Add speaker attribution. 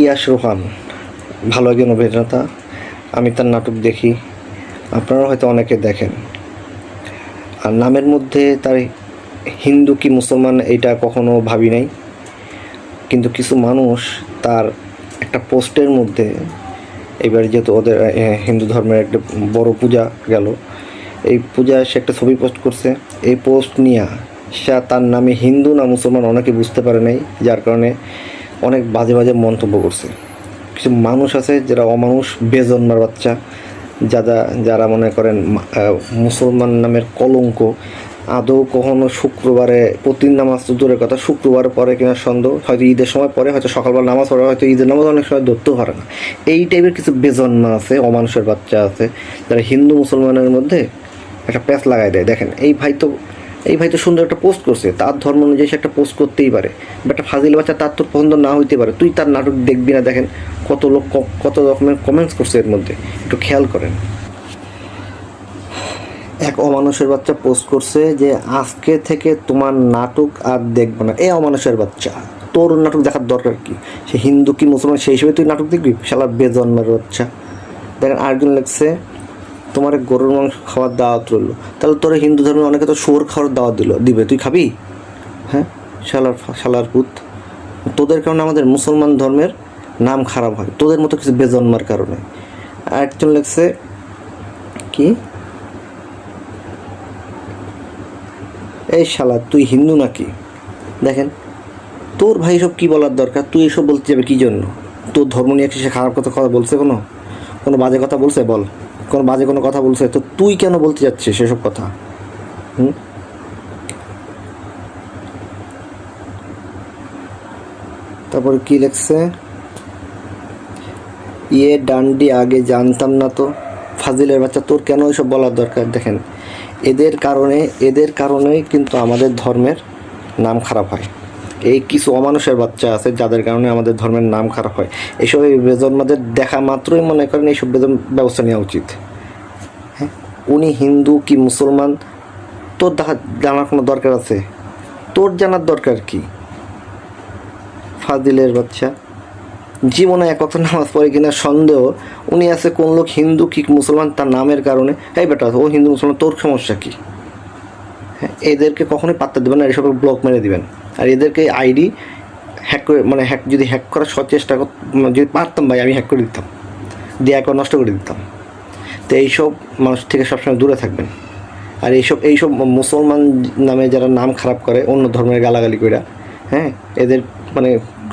Speaker 1: ইয়াশ রোহান ভালো একজন অভিনেতা। আমি তার নাটক দেখি, আপনারা হয়তো অনেকে দেখেন। আর নামের মধ্যে তার হিন্দু কি মুসলমান এইটা কখনো ভাবি নাই, কিন্তু কিছু মানুষ তার একটা পোস্টের মধ্যে, এবার যেহেতু ওদের হিন্দু ধর্মের একটা বড় পূজা গেল, এই পূজায় সে একটা ছবি পোস্ট করছে। এই পোস্ট নিয়ে সে তার নামে হিন্দু না মুসলমান অনেকে বুঝতে পারে নাই, যার কারণে অনেক বাজে বাজে মন্তব্য করছে। কিছু মানুষ আছে যারা অমানুষ, বেজন্মার বাচ্চা, যারা মনে করেন মুসলমান নামের কলঙ্ক। আদৌ কখনো শুক্রবারে প্রতি নামাজ তো দূরের কথা, শুক্রবারে পরে কিনা সন্দেহ, হয়তো ঈদের সময় পরে, হয়তো সকালবেলা নামাজ পড়ে, হয়তো ঈদের নামাজ অনেক সময় ধরতেও পারে না। এই টাইপের কিছু বেজন্মা আছে, অমানুষের বাচ্চা আছে, যারা হিন্দু মুসলমানের মধ্যে একটা প্যাঁচ লাগাই দেয়। দেখেন এই ভাই তো সুন্দর একটা পোস্ট করছে, তার ধর্ম অনুযায়ী সে একটা পোস্ট করতেই পারে। একটা ফাজিল বাচ্চা, তার তোর পছন্দ না হইতে পারে, তুই তার নাটক দেখবি না। দেখেন কত লোক কত রকমের কমেন্টস করছে এর মধ্যে, একটু খেয়াল করেন। এক অমানুষের বাচ্চা পোস্ট করছে যে আজকে থেকে তোমার নাটক আর দেখবো না। এই অমানুষের বাচ্চা, তোর নাটক দেখার দরকার কি? সে হিন্দু কি মুসলমান সেই হিসেবে তুই নাটক দেখবি? শালার বেজন্মের বাচ্চা। দেখেন আরেকজন লিখছে, তোমার গরুর মাংস খাওয়ার দাওয়াত রইলো। তাহলে তোর হিন্দু ধর্মে অনেকে তো শুয়োর খাওয়ার দাওয়াত দিবে, তুই খাবি? হ্যাঁ, শালার পুত। তোদের কারণে আমাদের মুসলমান ধর্মের নাম খারাপ হয়, তোদের মতো কিছু বেজন্মার কারণে। আরেকজন লিখছে কি, এই শালা তুই হিন্দু নাকি? দেখেন তোর ভাই সব কী বলার দরকার? তুই এসব বলতে যাবে কী জন্য? তোর ধর্ম নিয়ে কি সে খারাপ কথা বলছে? কোনো বাজে কথা বলছে? বল, কোনো বাজে কোনো কথা বলছে? তো তুই কেন বলতে যাচ্ছিস সেসব কথা? তারপরে কি লিখছে, ডান্ডি আগে জানতাম না তো। ফাজিলের বাচ্চা, তোর কেন এসব বলার দরকার? দেখেন এদের কারণেই কিন্তু আমাদের ধর্মের নাম খারাপ হয়। এই কিছু অমানুষের বাচ্চা আছে যাদের কারণে আমাদের ধর্মের নাম খারাপ হয়। এইসব বেজন্মাদের দেখা মাত্রই মনে করেন এইসব ব্যবস্থা নেওয়া উচিত। হ্যাঁ, উনি হিন্দু কি মুসলমান তোর জানার কোনো দরকার আছে? তোর জানার দরকার কি? ফাজিলের বাচ্চা, জীবনে এক ওয়াক্ত নামাজ পড়ে কিনা সন্দেহ। উনি আছে কোন লোক হিন্দু কি মুসলমান তার নামের কারণে। এই বেটা, ও হিন্দু মুসলমান, তোর সমস্যা কি? হ্যাঁ, এদেরকে কখনোই পাত্তা দেবেন না, এসব ব্লক মেরে দিবেন। আর এদেরকে আইডি হ্যাক করে, যদি হ্যাক করার চেষ্টা যদি পারতাম ভাই, আমি হ্যাক করে দিতাম, দিয়ে একবার নষ্ট করে দিতাম। তো এইসব মানুষ থেকে সবসময় দূরে থাকবেন। আর এইসব মুসলমান নামে যারা নাম খারাপ করে, অন্য ধর্মের গালাগালি করে, হ্যাঁ, এদের